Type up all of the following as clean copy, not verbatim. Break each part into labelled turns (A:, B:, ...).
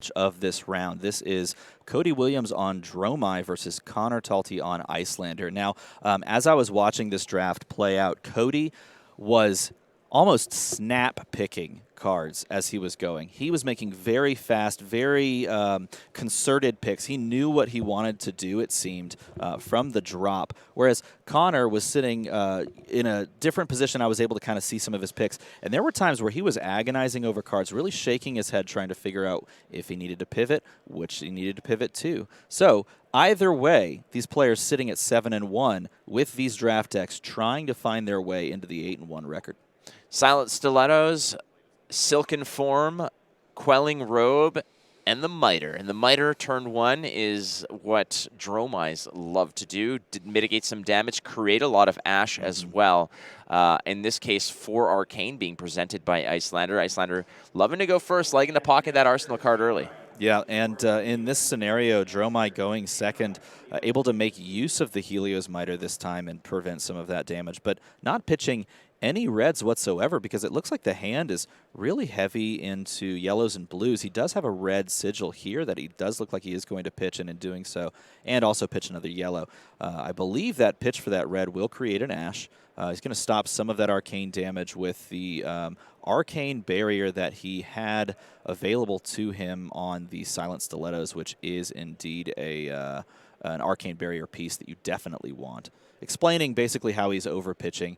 A: match of this round. This is Cody Williams on Dromai versus Connor Talty on Icelander. Now, as I was watching this draft play out, Cody was almost snap picking cards as he was going. He was making very fast, very concerted picks. He knew what he wanted to do, it seemed, from the drop. Whereas Connor was sitting in a different position. I was able to kind of see some of his picks. And there were times where he was agonizing over cards, really shaking his head, trying to figure out if he needed to pivot, which he needed to pivot to. So either way, these players sitting at 7-1 with these draft decks trying to find their way into the 8-1 record.
B: Silent Stilettos, Silken Form, Quelling Robe, and the Miter. And the Miter, turn 1, is what Dromais love to do. Mitigate some damage, create a lot of Ash as well. In this case, 4 Arcane being presented by Icelander. Icelander loving to go first, liking to pocket that Arsenal card early.
A: Yeah, and in this scenario, Dromai going second, able to make use of the Helios Miter this time and prevent some of that damage, but not pitching any reds whatsoever because it looks like the hand is really heavy into yellows and blues. He does have a red sigil here that he does look like he is going to pitch in doing so, and also pitch another yellow. I believe that pitch for that red will create an Ash. He's going to stop some of that arcane damage with the arcane barrier that he had available to him on the Silent Stilettos, which is indeed an arcane barrier piece that you definitely want. Explaining basically how he's over-pitching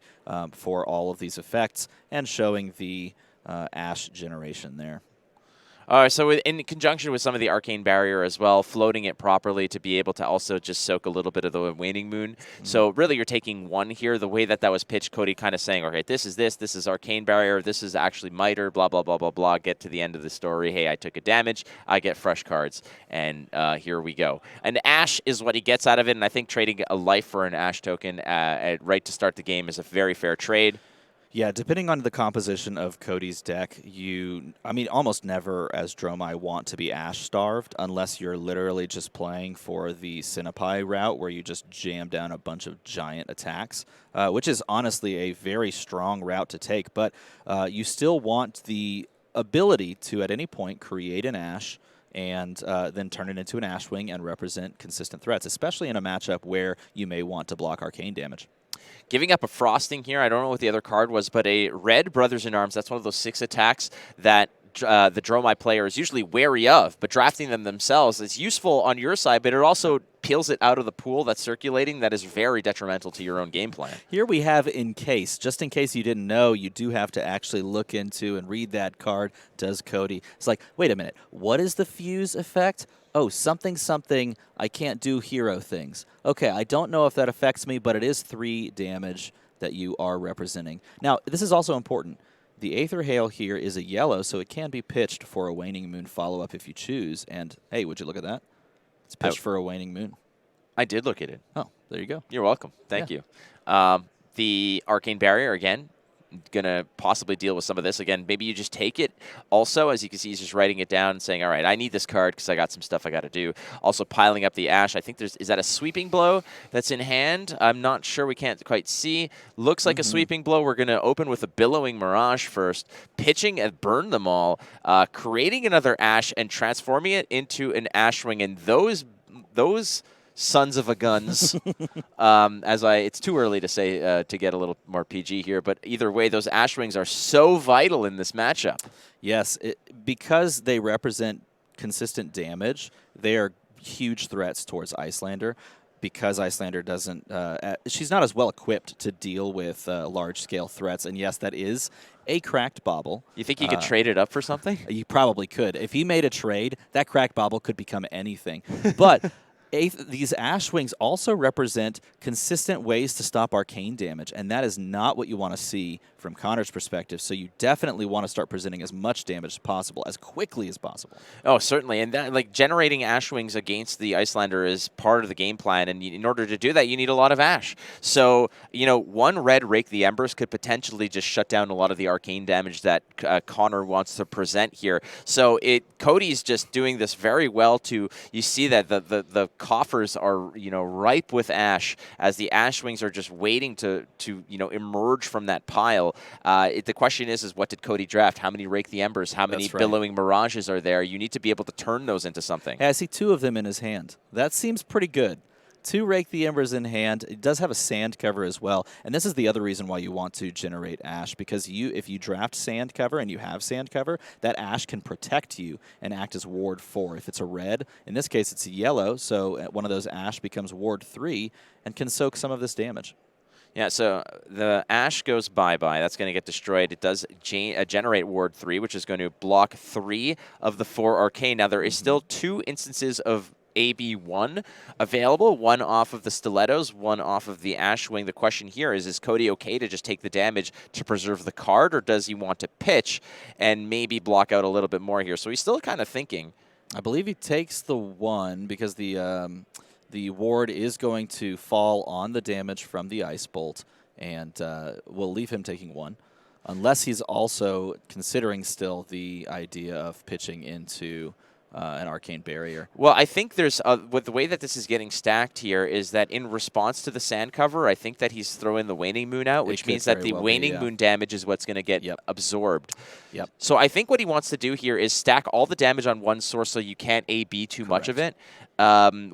A: for all of these effects and showing the Ash generation there.
B: All right, so in conjunction with some of the Arcane Barrier as well, floating it properly to be able to also just soak a little bit of the Waning Moon. So really you're taking one here. The way that was pitched, Cody kind of saying, okay, this is Arcane Barrier, this is actually Miter, blah, blah, blah, blah, blah. Get to the end of the story. Hey, I took a damage. I get fresh cards. And here we go. And Ash is what he gets out of it, and I think trading a life for an Ash token right to start the game is a very fair trade.
A: Yeah, depending on the composition of Cody's deck, almost never as Dromai want to be Ash-starved unless you're literally just playing for the Cinnapai route where you just jam down a bunch of giant attacks, which is honestly a very strong route to take. But you still want the ability to, at any point, create an Ash and then turn it into an Ashwing and represent consistent threats, especially in a matchup where you may want to block arcane damage.
B: Giving up a Frosting here, I don't know what the other card was, but a red Brothers in Arms, that's one of those 6 attacks that the Dromai player is usually wary of, but drafting them themselves is useful on your side, but it also peels it out of the pool that's circulating that is very detrimental to your own game plan.
A: Here we have in case. Just in case you didn't know, you do have to actually look into and read that card, does Cody. It's like, wait a minute, what is the fuse effect? Oh, something, I can't do hero things. Okay, I don't know if that affects me, but it is 3 damage that you are representing. Now, this is also important. The Aether Hail here is a yellow, so it can be pitched for a Waning Moon follow-up if you choose. And, hey, would you look at that? It's pitched for a Waning Moon.
B: I did look at it.
A: Oh, there you go.
B: You're welcome. Thank you. The Arcane Barrier, again, going to possibly deal with some of this. Again, maybe you just take it. Also, as you can see, he's just writing it down and saying, all right, I need this card because I got some stuff I got to do. Also piling up the Ash. I think is that a Sweeping Blow that's in hand? I'm not sure. We can't quite see. Looks like a Sweeping Blow. We're going to open with a Billowing Mirage first. Pitching and burn them all. Creating another Ash and transforming it into an Ashwing. And those sons of a guns. It's too early to say to get a little more PG here, but either way, those Ashwings are so vital in this matchup.
A: Yes, because they represent consistent damage, they are huge threats towards Icelander. Because Icelander doesn't, she's not as well equipped to deal with large-scale threats, and yes, that is a cracked bauble.
B: You think you could trade it up for something?
A: You probably could. If he made a trade, that cracked bauble could become anything. But these Ashwings also represent consistent ways to stop arcane damage, and that is not what you want to see from Connor's perspective. So you definitely want to start presenting as much damage as possible, as quickly as possible.
B: Oh, certainly. And that, like, generating Ashwings against the Icelander is part of the game plan, and in order to do that, you need a lot of Ash. So, one red Rake the Embers could potentially just shut down a lot of the arcane damage that Connor wants to present here. So Cody's just doing this very well you see that the coffers are, ripe with Ash as the Ashwings are just waiting to emerge from that pile. The question is what did Cody draft? How many Rake the Embers? How many Billowing Mirages are there? You need to be able to turn those into something.
A: Yeah, I see 2 of them in his hand. That seems pretty good. 2 Rake the Embers in hand. It does have a sand cover as well. And this is the other reason why you want to generate ash, because if you draft sand cover and you have sand cover, that ash can protect you and act as ward 4. If it's a red, in this case it's a yellow, so one of those ash becomes ward 3 and can soak some of this damage.
B: Yeah, so the ash goes bye-bye. That's going to get destroyed. It does generate ward 3, which is going to block 3 of the 4 arcane. Now, there is still 2 instances of AB1 available, one off of the stilettos, one off of the ash wing. The question here is Cody okay to just take the damage to preserve the card, or does he want to pitch and maybe block out a little bit more here? So he's still kind of thinking.
A: I believe he takes the 1 because the ward is going to fall on the damage from the Ice Bolt, and we'll leave him taking 1, unless he's also considering still the idea of pitching into an Arcane Barrier.
B: Well, I think there's with the way that this is getting stacked here is that in response to the sand cover, I think that he's throwing the Waning Moon out, which means that the Waning Moon damage is what's going to get absorbed.
A: Yep.
B: So I think what he wants to do here is stack all the damage on one source so you can't AB too much of it,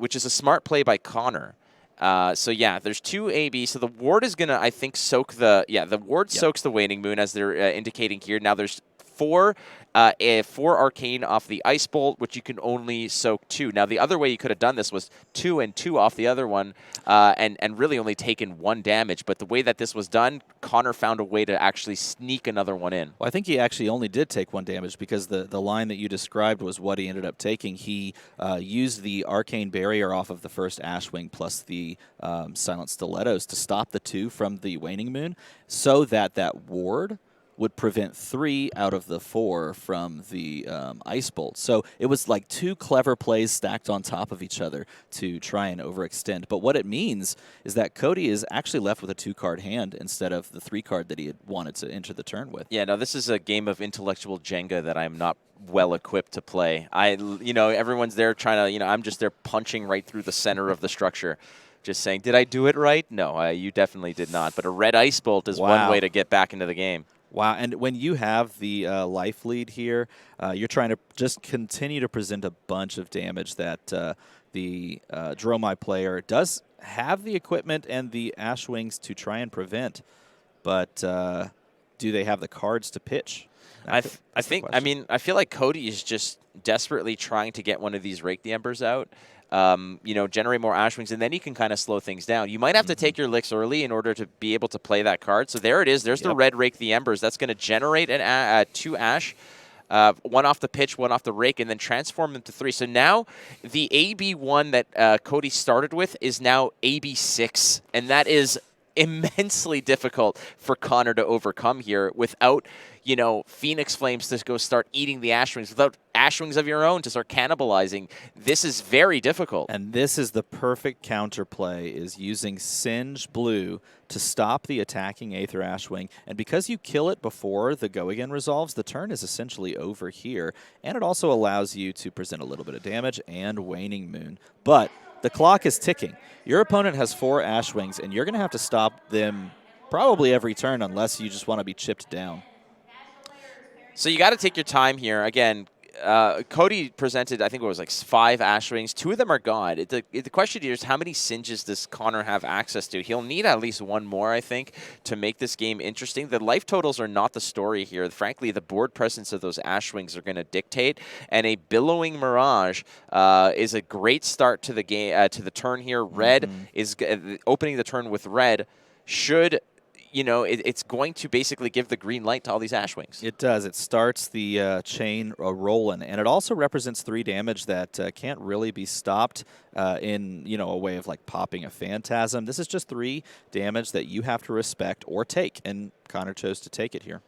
B: which is a smart play by Connor. So yeah, there's 2 AB. So the ward is gonna, I think, soak the ward soaks the Waning Moon, as they're indicating here. Now there's 4 arcane off the Ice Bolt, which you can only soak 2. Now the other way you could have done this was 2 and 2 off the other one, and really only taken 1 damage. But the way that this was done, Connor found a way to actually sneak another one in.
A: Well, I think he actually only did take 1 damage, because the line that you described was what he ended up taking. He used the Arcane Barrier off of the first Ashwing plus the Silent Stilettos to stop the 2 from the Waning Moon, so that ward would prevent 3 out of the 4 from the Ice Bolt. So it was like 2 clever plays stacked on top of each other to try and overextend. But what it means is that Cody is actually left with a 2-card hand instead of the 3-card that he had wanted to enter the turn with.
B: Yeah, no, this is a game of intellectual Jenga that I'm not well equipped to play. Everyone's there trying to, I'm just there punching right through the center of the structure. Just saying, did I do it right? No, you definitely did not. But a red Ice Bolt is one way to get back into the game.
A: Wow, and when you have the life lead here, you're trying to just continue to present a bunch of damage that the Dromai player does have the equipment and the Ash Wings to try and prevent, but do they have the cards to pitch?
B: I feel like Cody is just desperately trying to get one of these Rake the Embers out. Generate more Ash Wings, and then you can kind of slow things down. You might have to take your licks early in order to be able to play that card. So there it is. There's the red Rake the Embers. That's going to generate 2 Ash, 1 off the pitch, 1 off the Rake, and then transform them to 3. So now the AB1 that Cody started with is now AB6, and that is immensely difficult for Connor to overcome here without, Phoenix Flames to go start eating the Ash Wings, without Ash Wings of your own to start cannibalizing. This is very difficult.
A: And this is the perfect counterplay, is using Singe Blue to stop the attacking Aether Ashwing. And because you kill it before the Go Again resolves, the turn is essentially over here. And it also allows you to present a little bit of damage and Waning Moon. But the clock is ticking. Your opponent has 4 Ash Wings, and you're going to have to stop them probably every turn unless you just want to be chipped down.
B: So you got to take your time here. Again, Cody presented, I think it was like 5 Ash Wings. 2 of them are gone. The question here is how many Singes does Connor have access to? He'll need at least 1 more, I think, to make this game interesting. The life totals are not the story here. Frankly, the board presence of those Ash Wings are going to dictate, and a Billowing Mirage is a great start to the game, to the turn here. Red is opening the turn with red should... it's going to basically give the green light to all these Ash Wings.
A: It does. It starts the chain rolling, and it also represents 3 damage that can't really be stopped in a way of like popping a Phantasm. This is just 3 damage that you have to respect or take, and Connor chose to take it here.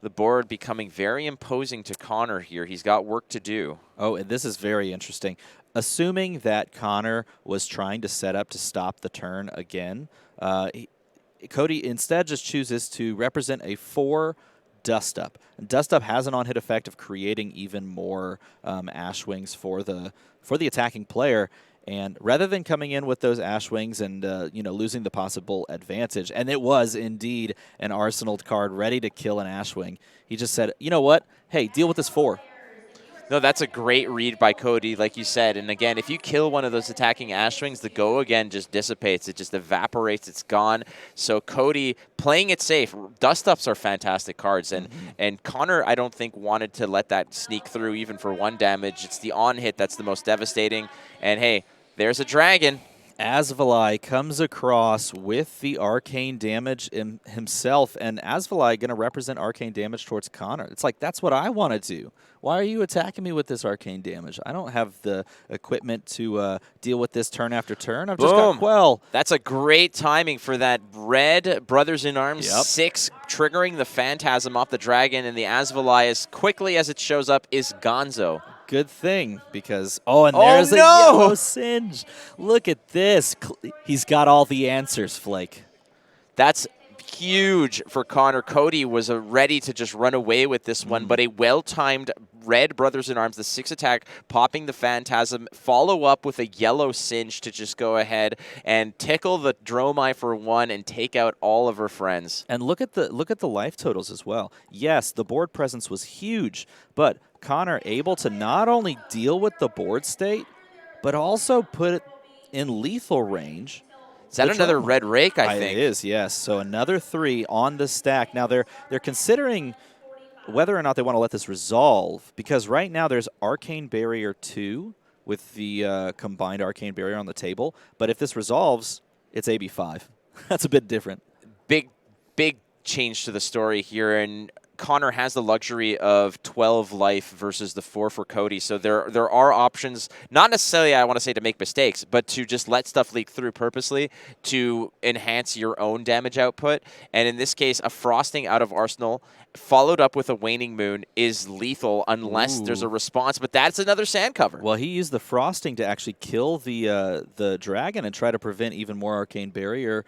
B: The board becoming very imposing to Connor here. He's got work to do.
A: Oh, and this is very interesting. Assuming that Connor was trying to set up to stop the turn again, Cody instead just chooses to represent a 4 Dust Up. And Dust Up has an on-hit effect of creating even more Ash Wings for the attacking player. And rather than coming in with those Ash Wings and losing the possible advantage, and it was indeed an Arsenal card ready to kill an Ash Wing, he just said, you know what? Hey, deal with this 4.
B: No, that's a great read by Cody, like you said. And again, if you kill one of those attacking Ashwings, the go again just dissipates. It just evaporates. It's gone. So Cody playing it safe. Dust ups are fantastic cards, and Connor, I don't think, wanted to let that sneak through even for 1 damage. It's the on hit that's the most devastating. And hey, there's a dragon.
A: Asvalai comes across with the arcane damage himself, and Asvalai going to represent arcane damage towards Connor. It's like, that's what I want to do. Why are you attacking me with this arcane damage? I don't have the equipment to deal with this turn after turn. I've just got Quell.
B: That's a great timing for that red Brothers in Arms 6, triggering the Phantasm off the dragon, and the Asvalai, as quickly as it shows up, is Gonzo.
A: Good thing, because there's a yellow singe. Look at this. He's got all the answers, Flake.
B: That's huge for Connor. Cody was ready to just run away with this one, but a well-timed red Brothers in Arms, the 6 attack, popping the Phantasm, follow up with a yellow singe to just go ahead and tickle the Dromai for 1 and take out all of her friends.
A: And look at the life totals as well. Yes, the board presence was huge, but Connor able to not only deal with the board state, but also put it in lethal range.
B: Is that another red rake, I think?
A: It is, yes. So another 3 on the stack. Now they're considering whether or not they want to let this resolve, because right now there's Arcane Barrier 2 with the combined Arcane Barrier on the table. But if this resolves, it's AB5. That's a bit different.
B: Big change to the story here, and Connor has the luxury of 12 life versus the 4 for Cody. So there are options, not necessarily, I want to say, to make mistakes, but to just let stuff leak through purposely to enhance your own damage output. And in this case, a Frosting out of Arsenal followed up with a Waning Moon is lethal unless there's a response, but that's another sand cover.
A: Well, he used the Frosting to actually kill the dragon and try to prevent even more Arcane Barrier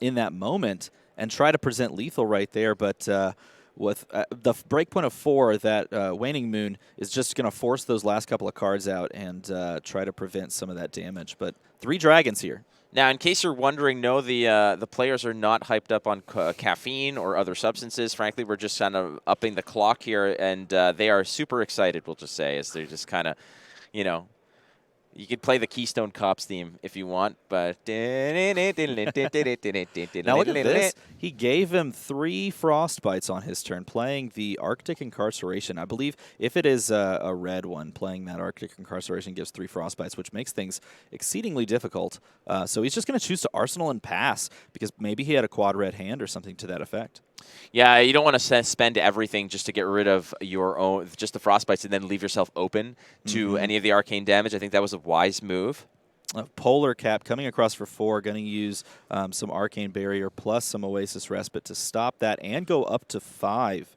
A: in that moment and try to present lethal right there, but with the breakpoint of 4, that Waning Moon is just going to force those last couple of cards out and try to prevent some of that damage. But 3 dragons here.
B: Now, in case you're wondering, no, the players are not hyped up on caffeine or other substances. Frankly, we're just kind of upping the clock here, and they are super excited, we'll just say, as they're just kind of, you could play the Keystone Cops theme if you want, but now
A: look at this. He gave him 3 Frostbites on his turn, playing the Arctic Incarceration. I believe if it is a red one, playing that Arctic Incarceration gives 3 Frostbites, which makes things exceedingly difficult. So he's just going to choose to Arsenal and pass, because maybe he had a quad red hand or something to that effect.
B: Yeah, you don't want to spend everything just to get rid of your own, just the Frostbites, and then leave yourself open to any of the arcane damage. I think that was a wise move.
A: Polar Cap coming across for 4, going to use some Arcane Barrier plus some Oasis Respite to stop that and go up to 5.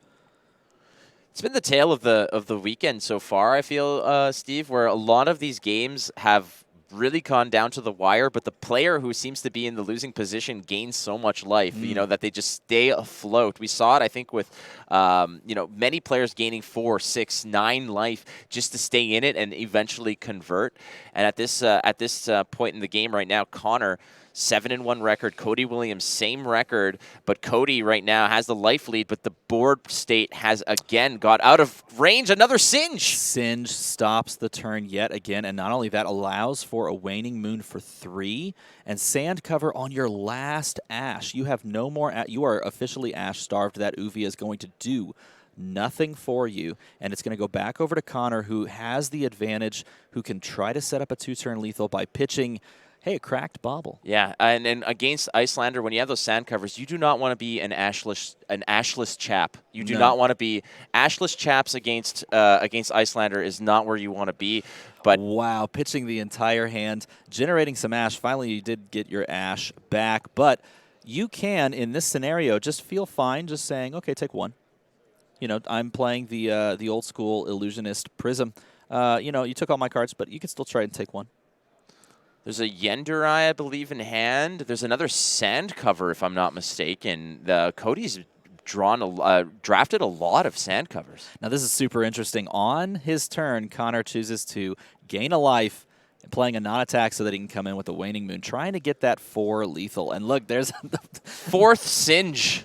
B: It's been the tale of the weekend so far, I feel, Steve, where a lot of these games have really gone down to the wire, but the player who seems to be in the losing position gains so much life, that they just stay afloat. We saw it, I think, with, many players gaining 4, 6, 9 life just to stay in it and eventually convert. And at this point in the game right now, Connor, 7-1 record. Cody Williams, same record, but Cody right now has the life lead, but the board state has again got out of range. Another Singe.
A: Singe stops the turn yet again, and not only that, allows for a Waning Moon for 3 and sand cover on your last Ash. You have no more. You are officially Ash starved. That Uvia is going to do nothing for you, and it's going to go back over to Connor, who has the advantage, who can try to set up a 2-turn lethal by pitching. Hey, a cracked bobble.
B: Yeah, and against Icelander, when you have those sand covers, you do not want to be an ashless chap. You do not want to be ashless chaps against Icelander is not where you want to be. But
A: wow, pitching the entire hand, generating some ash. Finally, you did get your ash back, but you can, in this scenario, just feel fine just saying, okay, take 1. I'm playing the old school illusionist Prism. You took all my cards, but you can still try and take 1.
B: There's a Yendurai, I believe, in hand. There's another sand cover, if I'm not mistaken. Cody's drafted a lot of sand covers.
A: Now, this is super interesting. On his turn, Connor chooses to gain a life playing a non-attack so that he can come in with a Waning Moon, trying to get that 4 lethal. And look, there's
B: fourth Singe.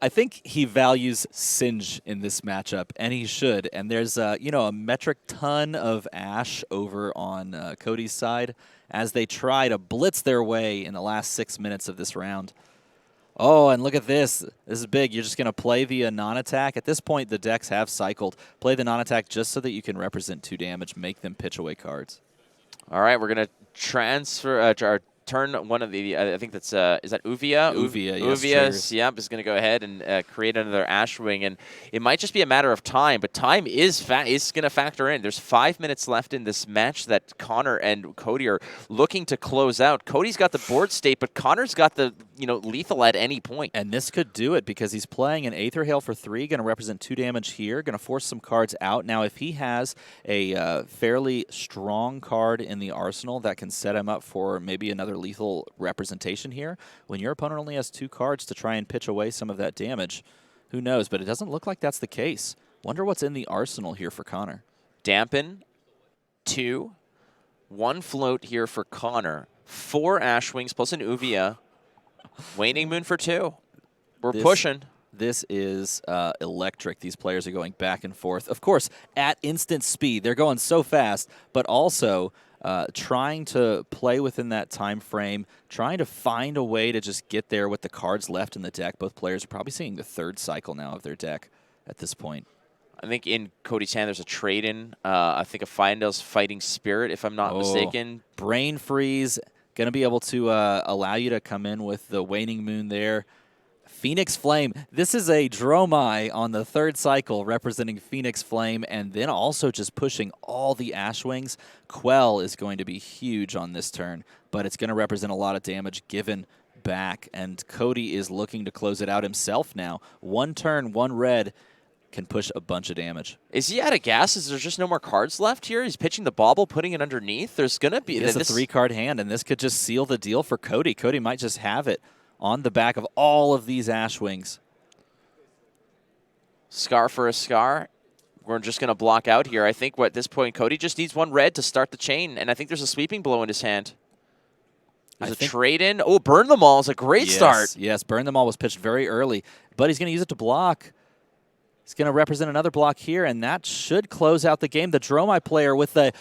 A: I think he values Singe in this matchup, and he should. And there's a metric ton of Ash over on Cody's side as they try to blitz their way in the last 6 minutes of this round. Oh, and look at this. This is big. You're just going to play the non-attack. At this point, the decks have cycled. Play the non-attack just so that you can represent 2 damage, make them pitch away cards.
B: All right, we're going to transfer turn one of the, I think that's, is that Uvia?
A: Uvia, yes.
B: Uvia, yep, is going to go ahead and create another Ashwing. And it might just be a matter of time, but time is going to factor in. There's 5 minutes left in this match that Connor and Cody are looking to close out. Cody's got the board state, but Connor's got the, lethal at any point.
A: And this could do it because he's playing an Aether Hail for 3, going to represent 2 damage here, going to force some cards out. Now, if he has a fairly strong card in the arsenal that can set him up for maybe another lethal representation here, when your opponent only has 2 cards to try and pitch away some of that damage, who knows? But it doesn't look like that's the case. Wonder what's in the arsenal here for Connor.
B: Dampen, 2, 1 float here for Connor, 4 Ashwings plus an Uvia, Waning Moon for 2. We're pushing.
A: This is electric. These players are going back and forth. Of course, at instant speed. They're going so fast, but also trying to play within that time frame, trying to find a way to just get there with the cards left in the deck. Both players are probably seeing the 3rd cycle now of their deck at this point.
B: I think in Cody's hand there's a trade-in. I think a Findel's Fighting Spirit, if I'm not mistaken.
A: Brain Freeze, going to be able to allow you to come in with the Waning Moon there. Phoenix Flame. This is a Dromai on the 3rd cycle representing Phoenix Flame, and then also just pushing all the Ashwings. Quell is going to be huge on this turn, but it's going to represent a lot of damage given back, and Cody is looking to close it out himself now. 1 turn, 1 red can push a bunch of damage.
B: Is he out of gas? Is there just no more cards left here? He's pitching the bauble, putting it underneath. There's going to be...
A: It's a 3-card hand, and this could just seal the deal for Cody. Cody might just have it on the back of all of these Ashwings.
B: Scar for a Scar. We're just going to block out here. I think at this point, Cody just needs 1 red to start the chain, and I think there's a Sweeping Blow in his hand. There's a trade-in. Oh, Burn Them All is a great start.
A: Yes, Burn Them All was pitched very early, but he's going to use it to block. He's going to represent another block here, and that should close out the game. The Dromai player with a